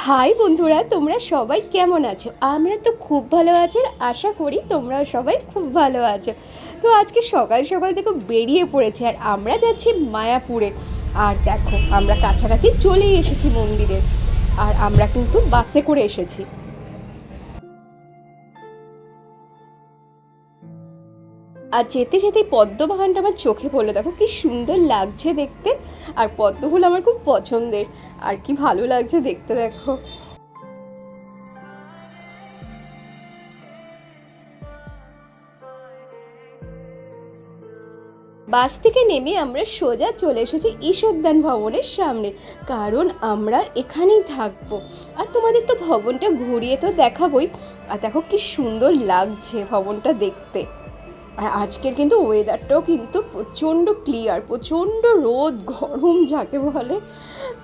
High বন্ধুরা, তোমরা সবাই কেমন আছো? আমরা তো খুব ভালো আছি আর আশা করি তোমরাও সবাই খুব ভালো আছো। তো আজকে সকাল সকাল দেখো বেরিয়ে পড়েছি আর আমরা যাচ্ছি মায়াপুরে। আর দেখো আমরা কাছাকাছি চলেই এসেছি মন্দিরে। আর আমরা কিন্তু বাসে করে এসেছি। আর যেতে যেতেই পদ্ম বাগানটা আমার চোখে পড়লো, দেখো কি সুন্দর লাগছে দেখতে। আর পদ্ম ফুল আমার খুব পছন্দের, আর কি ভালো লাগছে দেখতে দেখো। বাস থেকে নেমে আমরা সোজা চলে এসেছি ঈশ্বরদান ভবনের সামনে, কারণ আমরা এখানেই থাকবো। আর তোমাদের তো ভবনটা ঘুরিয়ে তো দেখাবোই। আর দেখো কি সুন্দর লাগছে ভবনটা দেখতে। আর আজকের কিন্তু ওয়েদারটাও কিন্তু প্রচণ্ড ক্লিয়ার, প্রচণ্ড রোদ গরম যাকে বলে।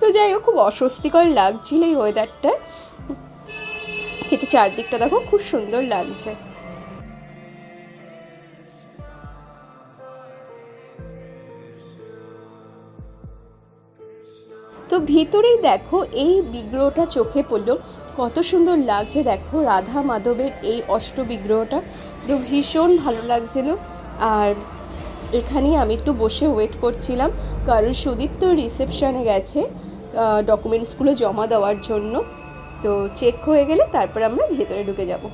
তো যাই হোক, খুব অস্বস্তিকর লাগছিল এই ওয়েদারটা, কিন্তু চারদিকটা দেখো খুব সুন্দর লাগছে। তো ভিতরেই দেখো এই বিগ্রহটা চোখে পড়লো, কত সুন্দর লাগছে দেখো, রাধা মাধবের এই অষ্ট বিগ্রহটা তো ভীষণ ভালো লাগছিল। আর এখানেই আমি একটু বসে ওয়েট করছিলাম, কারণ সুদীপ তো রিসেপশনে গেছে ডকুমেন্টসগুলো জমা দেওয়ার জন্য। তো চেক হয়ে গেলে তারপর আমরা ভেতরে ঢুকে যাব।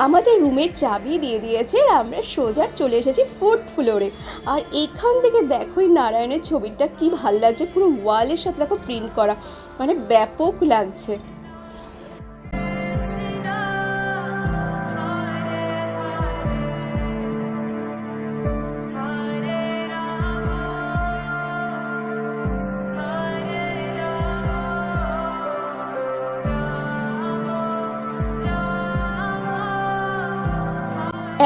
আমাদের রুমের চাবি দিয়ে দিয়েছে আর আমরা সোজা চলে এসেছি 4th ফ্লোরে। আর এখান থেকে দেখো এই নারায়ণের ছবিটা কি ভাল লাগছে, পুরো ওয়ালের সাথে দেখো প্রিন্ট করা, মানে ব্যাপক লাগছে।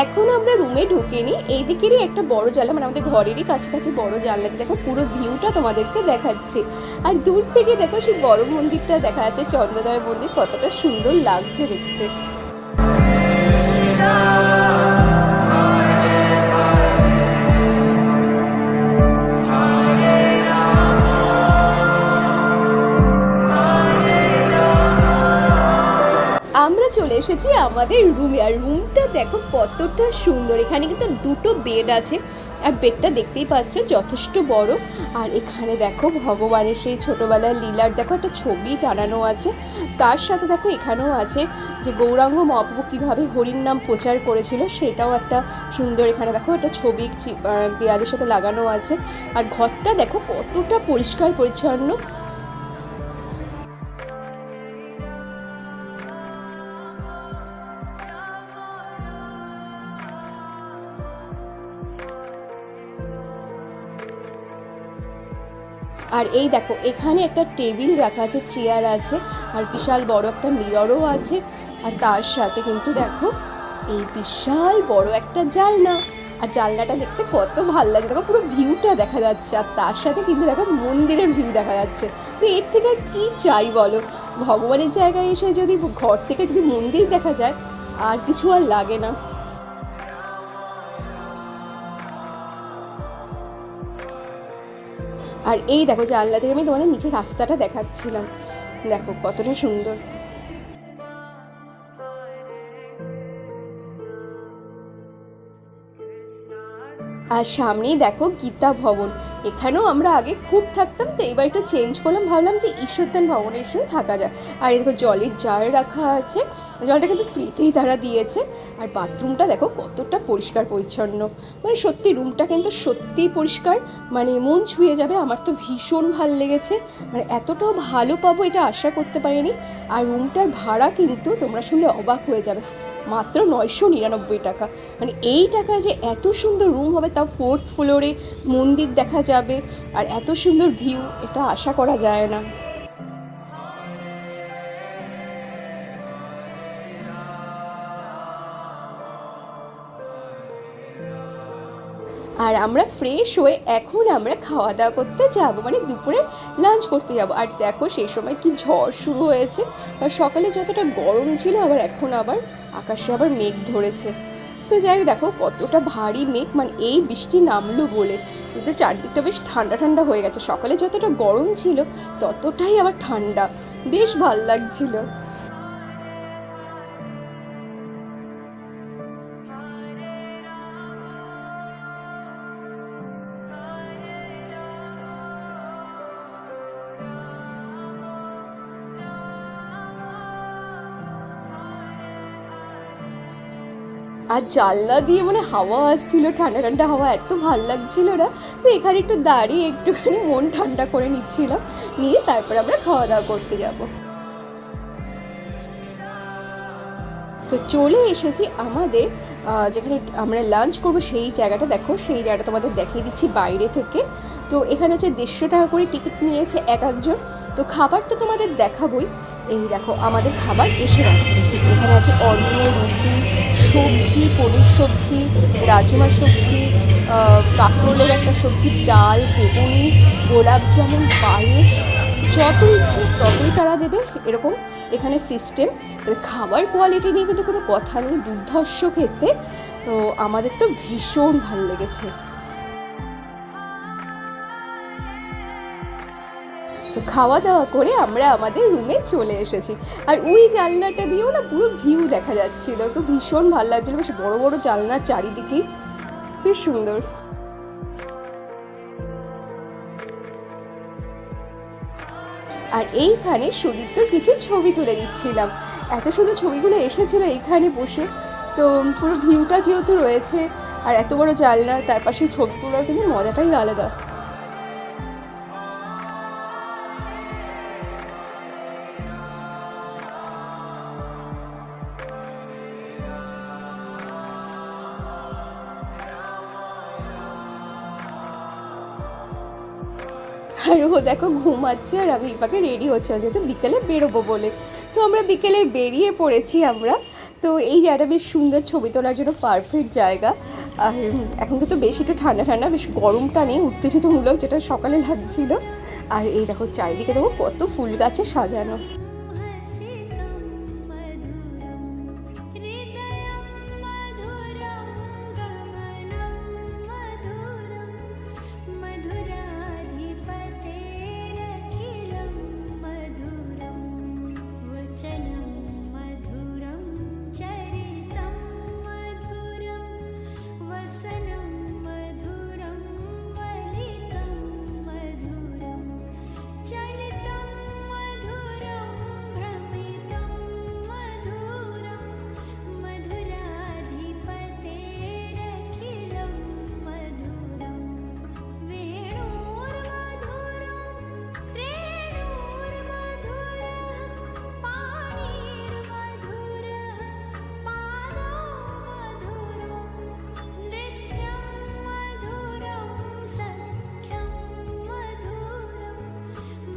এখন আমরা রুমে ঢুকিনি, এই দিকেরই একটা বড় জানলা, মানে আমাদের ঘরেরই কাছাকাছি বড় জানলা, দেখো পুরো ভিউটা তোমাদেরকে দেখাচ্ছে। আর দূর থেকে দেখো সেই বড় মন্দিরটা দেখা যাচ্ছে, চন্দ্রদয় মন্দির, কতটা সুন্দর লাগছে দেখতে। আমরা চলে এসেছি আমাদের রুমে, আর রুমটা দেখো কতটা সুন্দর। এখানে কিন্তু দুটো বেড আছে, আর বেডটা দেখতেই পাচ্ছ যথেষ্ট বড়। আর এখানে দেখো ভগবানের সেই ছোটোবেলার লীলার দেখো একটা ছবি টানানো আছে। তার সাথে দেখো এখানেও আছে যে গৌরাঙ্গ মহাপ্রভু কীভাবে হরির নাম প্রচার করেছিল, সেটাও একটা সুন্দর এখানে দেখো একটা ছবি দেয়ালের সাথে লাগানো আছে। আর ঘরটা দেখো কতটা পরিষ্কার পরিচ্ছন্ন। আর এই দেখো এখানে একটা টেবিল রাখা আছে, চেয়ার আছে, আর বিশাল বড় একটা মিররও আছে। আর তার সাথে কিন্তু দেখো এই বিশাল বড় একটা জানলা, আর জানলাটা দেখতে কত ভালো লাগে, দেখো পুরো ভিউটা দেখা যাচ্ছে। আর তার সাথে কিন্তু দেখো মন্দিরের ভিউ দেখা যাচ্ছে। তো এর থেকে আর কী চাই বলো? ভগবানের জায়গায় এসে যদি ঘর থেকে যদি মন্দির দেখা যায়, আর কিছু আর লাগে না। আর এই দেখো জানলা থেকে আমি তোমাদের নিচে রাস্তাটা দেখাচ্ছিলাম, দেখো কতটা সুন্দর। আর সামনেই দেখো গীতা ভবন, এখানেও আমরা আগে খুব থাকতাম, তো এবার একটু চেঞ্জ করলাম, ভাবলাম যে ঈশ্বরদান ভবনে এসেও থাকা যায়। আর এই দেখো জলের জার রাখা আছে, জলটা কিন্তু ফ্রিতেই তারা দিয়েছে। আর বাথরুমটা দেখো কতটা পরিষ্কার পরিচ্ছন্ন, মানে সত্যি রুমটা কিন্তু সত্যিই পরিষ্কার, মানে মন ছুঁয়ে যাবে। আমার তো ভীষণ ভালো লেগেছে, মানে এতটাও ভালো পাবো এটা আশা করতে পারিনি। আর রুমটার ভাড়া কিন্তু তোমরা শুনলে অবাক হয়ে যাবে, মাত্র 999 টাকা। মানে এই টাকায় যে এত সুন্দর রুম হবে, তাও 4th ফ্লোরে মন্দির দেখা যাবে আর এত সুন্দর ভিউ, এটা আশা করা যায় না। আর আমরা ফ্রেশ হয়ে এখন আমরা খাওয়া দাওয়া করতে যাব, মানে দুপুরে লাঞ্চ করতে যাব। আর দেখো সেই সময় কি ঝড় শুরু হয়েছে, আর সকালে যতটা গরম ছিল, আবার এখন আবার আকাশে আবার মেঘ ধরেছে। তো যাই হোক, দেখো কতটা ভারী মেঘ, মানে এই বৃষ্টি নামলো বলে কিন্তু চারদিকটা বেশ ঠান্ডা ঠান্ডা হয়ে গেছে। সকালে যতটা গরম ছিল ততটাই আবার ঠান্ডা, বেশ ভাল লাগছিল। আর জানলা দিয়ে মানে হাওয়া আসছিল, ঠান্ডা ঠান্ডা হাওয়া, এত ভাল লাগছিল না। তো এখানে একটু দাঁড়িয়ে একটুখানি মন ঠান্ডা করে নিচ্ছিলাম, নিয়ে তারপর আমরা খাওয়া দাওয়া করতে যাব। তো চলে এসেছি আমাদের যেখানে আমরা লাঞ্চ করবো সেই জায়গাটা। দেখো সেই জায়গাটা তোমাদের দেখিয়ে দিচ্ছি বাইরে থেকে। তো এখানে হচ্ছে 150 টাকা করে টিকিট নিয়েছে এক একজন। তো খাবার তো তোমাদের দেখাবই। এই দেখো আমাদের খাবার এসে গেছে। এখানে আছে অন্ন, রুটি, সবজি, পনির সবজি, রাজমা সবজি, কাঁকরোলের একটা সবজি, ডাল, বেগুনি, গোলাপ জামুন, পায়েস, যত ইচ্ছে ততই তারা দেবে, এরকম এখানে সিস্টেম। তবে খাবার কোয়ালিটি নিয়ে কিন্তু কোনো কথা নেই, দুর্ধর্ষ খেতে। তো আমাদের তো ভীষণ ভালো লেগেছে। তো খাওয়া দাওয়া করে আমরা আমাদের রুমে চলে এসেছি। আর ওই জানলাটা দিয়েও না পুরো ভিউ দেখা যাচ্ছিল, তো ভীষণ ভালো লাগছিলো। বেশ বড় বড় জানলা চারিদিকেই, বেশ সুন্দর। আর এইখানে সুদীপ্তর কিছু ছবি তুলে দিচ্ছিলাম। এত সুন্দর ছবিগুলো এসেছিলো এইখানে বসে। তো পুরো ভিউটা যেহেতু রয়েছে আর এত বড় জানলা, তার পাশে ছবি তোলার কিন্তু মজাটাই আলাদা। আর ও দেখো ঘুমাচ্ছে, আর আমি ইপাকে রেডি হচ্ছে যেহেতু বিকেলে বেরোবো বলে। তো আমরা বিকেলে বেরিয়ে পড়েছি আমরা। তো এই জায়গাটা বেশ সুন্দর, ছবি তোলার জন্য পারফেক্ট জায়গা। আর এখন কিন্তু বেশ একটু ঠান্ডা ঠান্ডা, বেশ গরমটা নেই, উত্তেজিতমূলক যেটা সকালে লাগছিল। আর এই দেখো চারিদিকে দেখো কত ফুল গাছে সাজানো।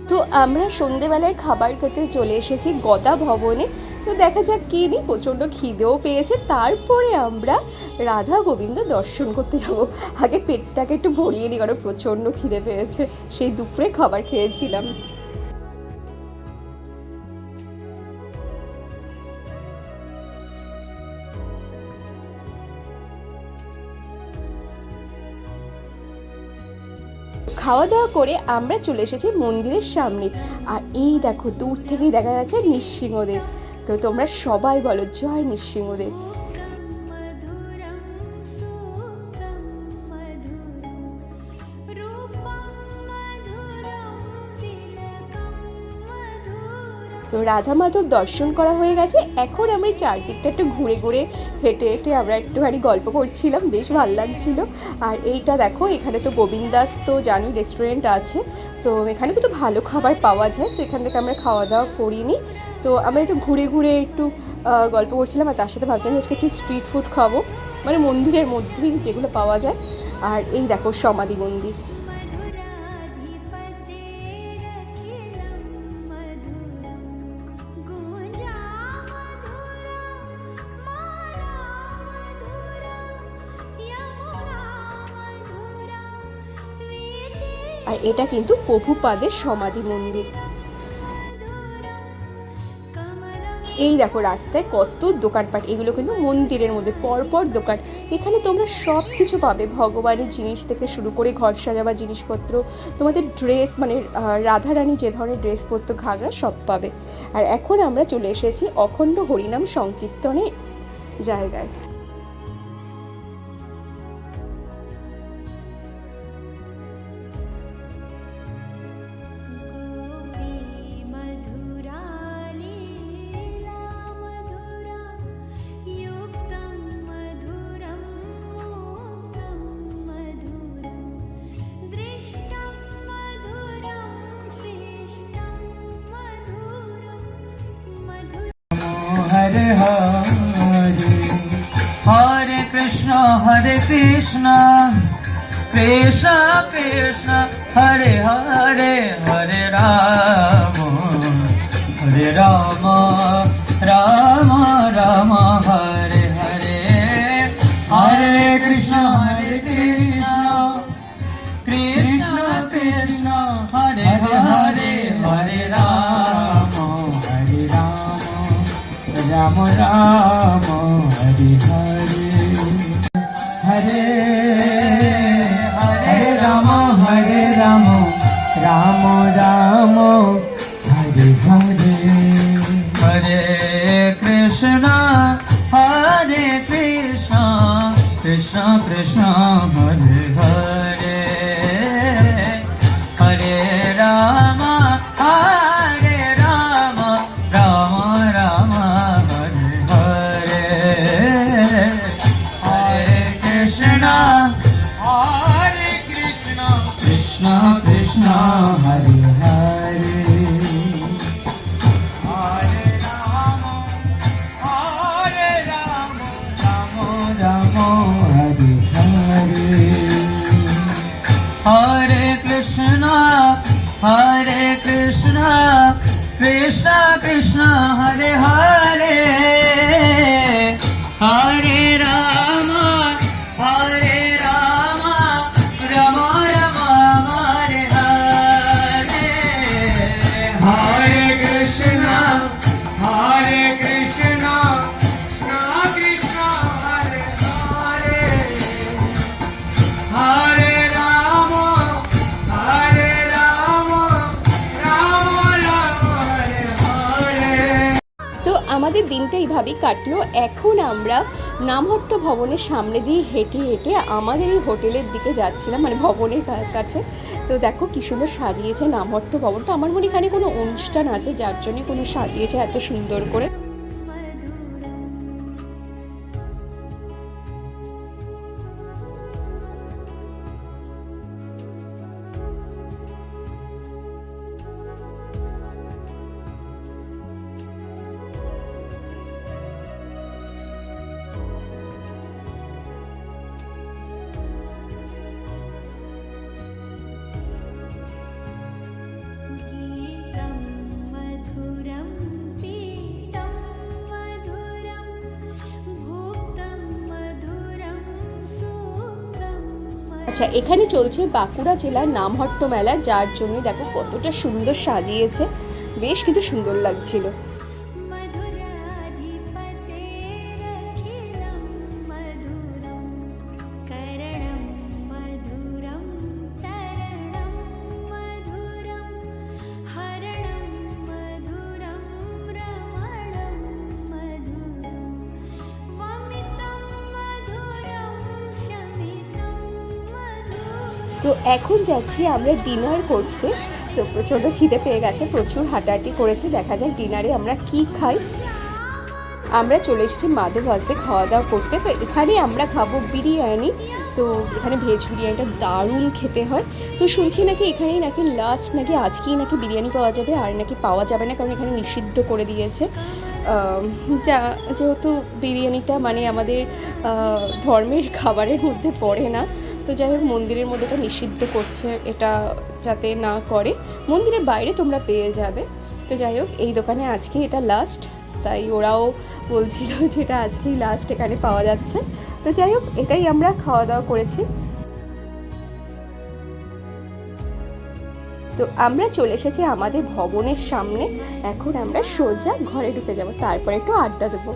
তো আমরা সন্ধেবেলার খাবার খেতে চলে এসেছি গদা ভবনে। তো দেখা যাক কী নিই, প্রচণ্ড খিদেও পেয়েছে। তারপরে আমরা রাধা গোবিন্দ দর্শন করতে যাব। আগে পেটটাকে একটু ভরিয়ে নিই, কারণ প্রচণ্ড খিদে পেয়েছে, সেই দুপুরে খাবার খেয়েছিলাম। খাওয়া দাওয়া করে আমরা চলে এসেছি মন্দিরের সামনে। আর এই দেখো দূর থেকেই দেখা যাচ্ছে নৃসিংহদেব। তো তোমরা সবাই বলো জয় নৃসিংহদেব। তো রাধা মাধব দর্শন করা হয়ে গেছে। এখন আমি চারদিকটা একটু ঘুরে ঘুরে হেঁটে হেঁটে আমরা একটুখানি গল্প করছিলাম, বেশ ভালো লাগছিল। আর এইটা দেখো, এখানে তো গোবিন্দাস তো জানি রেস্টুরেন্ট আছে, তো এখানে কিন্তু ভালো খাবার পাওয়া যায়। তো এখান থেকে আমরা খাওয়া দাওয়া করিনি। তো আমরা একটু ঘুরে ঘুরে একটু গল্প করছিলাম, আর তার সাথে ভাবছিলাম আজকে একটু স্ট্রিট ফুড খাবো, মানে মন্দিরের মধ্যেই যেগুলো পাওয়া যায়। আর এই দেখো সমাধি মন্দির। আর এটা কিন্তু প্রভুপাদের সমাধি মন্দির। এই দেখো রাস্তায় কত দোকানপাট, এগুলো কিন্তু মন্দিরের মধ্যে পরপর দোকান। এখানে তোমরা সব কিছু পাবে, ভগবানের জিনিস থেকে শুরু করে ঘর সাজাবার জিনিসপত্র, তোমাদের ড্রেস মানে রাধারানী যে ধরনের ড্রেসপত্র, ঘাগরা সব পাবে। আর এখন আমরা চলে এসেছি অখণ্ড হরিনাম সংকীর্তনের জায়গায়। हरे हरे हरे कृष्ण कृष्ण कृष्ण हरे हरे हरे राम राम राम हरे हरे हरे कृष्ण कृष्ण कृष्ण हरे हरे हरे राम राम राम हरे हरे हरे हरे राम राम राम हरे हरे हरे कृष्ण कृष्ण कृष्ण हरे हरे हरे राम राम राम हरे हरे हरे कृष्ण कृष्ण कृष्ण हरे हरे हरे राम राम राम हरे हरे हरे कृष्ण कृष्ण कृष्ण हरे हरे हरे राम राम राम हरे हरे हरे कृष्ण कृष्ण कृष्ण हरे हरे हरे राम राम राम हरे हरे। তো আমাদের দিনটা এইভাবেই কাটলো। এখন আমরা নামহট্ট ভবনের সামনে দিয়ে হেঁটে হেঁটে আমাদের এই হোটেলের দিকে যাচ্ছিলাম, মানে ভবনের কাছে। তো দেখো কি সুন্দর সাজিয়েছে নামহট্ট ভবনটা। আমার মনে এখানে কোনো অনুষ্ঠান আছে যার জন্য কোনো সাজিয়েছে এত সুন্দর করে। আচ্ছা, এখানে চলছে বাঁকুড়া জেলার নামহট্ট মেলা, যার জন্য দেখো কতটা সুন্দর সাজিয়েছে, বেশ কিন্তু সুন্দর লাগছিল। তো এখন যাচ্ছি আমরা ডিনার করতে। তো প্রচণ্ড খিদে পেয়ে গেছে, প্রচুর হাঁটাহাঁটি করেছে, দেখা যাক ডিনারে আমরা কি খাই। আমরা চলে এসেছি মাধবাসে খাওয়া দাওয়া করতে। তো এখানে আমরা খাবো বিরিয়ানি। তো এখানে ভেজ বিরিয়ানিটা দারুণ খেতে হয়। তো শুনছি নাকি এখানেই নাকি লাস্ট নাকি আজকেই নাকি বিরিয়ানি পাওয়া যাবে, আর নাকি পাওয়া যাবে না, কারণ এখানে নিষিদ্ধ করে দিয়েছে। যেহেতু বিরিয়ানিটা মানে আমাদের ধর্মের খাবারের মধ্যে পড়ে না, তো যাই হোক মন্দিরের মধ্যে এটা নিষিদ্ধ করছে, এটা যাতে না করে। মন্দিরের বাইরে তোমরা পেয়ে যাবে। তো যাই হোক এই দোকানে আজকে এটা লাস্ট, তাই ওরাও বলছিল যে এটা আজকেই লাস্ট এখানে পাওয়া যাচ্ছে। তো যাই হোক এটাই আমরা খাওয়া দাওয়া করেছি। তো আমরা চলে এসেছি আমাদের ভবনের সামনে। এখন আমরা সোজা ঘরে ঢুকে যাব, তারপরে একটু আড্ডা দেবো।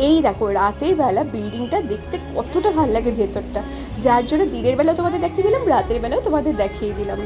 এই দেখো রাতের বেলা বিল্ডিংটা দেখতে কতটা ভালো লাগে ভেতরটা, যার জন্য দিনের বেলা তোমাদের দেখিয়ে দিলাম, রাতের বেলাও তোমাদের দেখিয়ে দিলাম।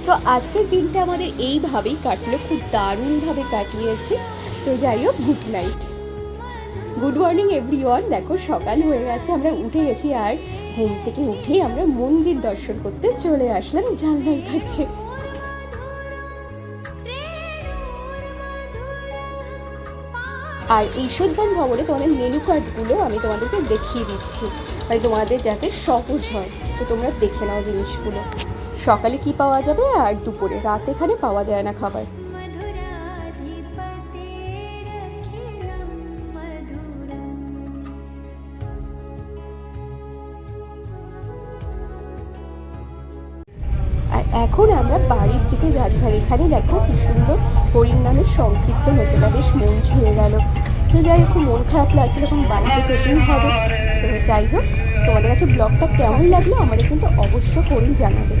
তো আজকের দিনটা আমাদের এইভাবেই কাটলো, খুব দারুণভাবে কাটিয়েছি। তো যাই হোক, good night, good morning everyone. দেখো সকাল হয়ে গেছে, আমরা উঠে গেছি, আর ঘুম থেকে উঠেই আমরা মন্দির দর্শন করতে চলে আসলাম জানলার কাছে। আর ঈশ্বরধাম ভবনে তোমাদের মেনু কার্ডগুলো আমি তোমাদেরকে দেখিয়ে দিচ্ছি, মানে তোমাদের যাতে সহজ হয়। তো তোমরা দেখে নাও জিনিসগুলো, সকালে কি পাওয়া যাবে আর দুপুরে, রাত এখানে পাওয়া যায় না খাবার। আর এখন আমরা বাড়ির দিকে যাচ্ছি, আর এখানে দেখো কি সুন্দর হরির নামের সংকীর্তন হচ্ছে, এটা বেশ মন ছুঁয়ে গেল। তো যাই হোক, খুব মন খারাপ লাগছে, এখন বাড়িতে যেতেই হবে। তো যাই হোক, তোমাদের কাছে ব্লগটা কেমন লাগলো আমাদের কিন্তু অবশ্য করেই জানাবে।